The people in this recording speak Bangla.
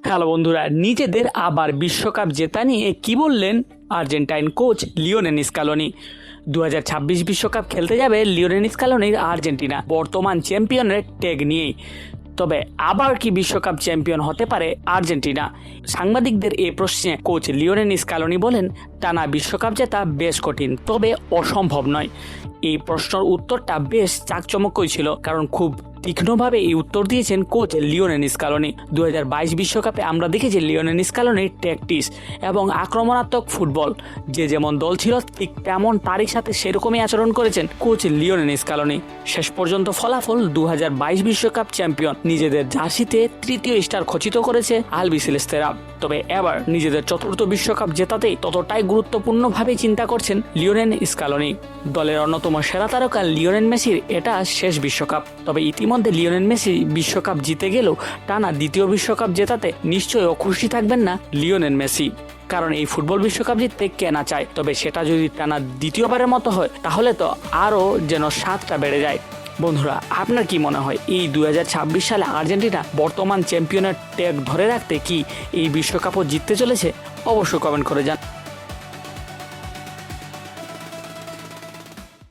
হ্যালো বন্ধুরা, নিজেদের আবার বিশ্বকাপ জেতা নিয়ে কি বললেন আর্জেন্টাইন কোচ লিওনেল স্কালোনি। 2026 বিশ্বকাপ খেলতে যাবে লিওনেল স্কালোনির আর্জেন্টিনা বর্তমান চ্যাম্পিয়নের ট্যাগ নিয়েই। তবে আবার কি বিশ্বকাপ চ্যাম্পিয়ন হতে পারে আর্জেন্টিনা? সাংবাদিকদের এই প্রশ্নে কোচ লিওনেল স্কালোনি বলেন, টানা বিশ্বকাপ জেতা বেশ কঠিন, তবে অসম্ভব নয়। এই প্রশ্নের উত্তরটা বেশ চাকচমকই ছিল, কারণ খুব তীক্ষ্ণভাবে এই উত্তর দিয়েছেন কোচ লিওনেল স্কালোনি। 2022 বিশ্বকাপে আমরা দেখেছি লিওনেল স্কালোনির ট্যাকটিক্স এবং আক্রমণাত্মক ফুটবল। যে যেমন দল ছিল ঠিক তেমন তারই সাথে সেরকমই আচরণ করেছেন কোচ লিওনেল স্কালোনি। শেষ পর্যন্ত ফলাফল 2022 বিশ্বকাপ চ্যাম্পিয়ন। নিজেদের জার্সিতে তৃতীয় স্টার খচিত করেছে আলবিসেলেস্তেরা। তবে এবার নিজেদের চতুর্থ বিশ্বকাপ জেতাতেই ততটাই গুরুত্বপূর্ণভাবে চিন্তা করছেন লিওনেল স্কালোনি। দলের অন্যতম সেরা তারকা লিওনেল মেসির এটা শেষ বিশ্বকাপ। তবে ইতিমধ্যে লিওনেল মেসি বিশ্বকাপ জিতে গেলেও টানা দ্বিতীয় বিশ্বকাপ জেতাতে নিশ্চয়ই খুশি থাকবেন না লিওনেল মেসি। কারণ এই ফুটবল বিশ্বকাপ জিততে কে না চায়, তবে সেটা যদি টানা দ্বিতীয়বারের মতো হয় তাহলে তো আরও যেন স্বাদটা বেড়ে যায়। বন্ধুরা, আপনার কি মনে হয় এই 2026 সালে আর্জেন্টিনা বর্তমান চ্যাম্পিয়নের ট্যাগ ধরে রাখতে কি এই বিশ্বকাপও জিততে চলেছে? অবশ্যই কমেন্ট করে যান।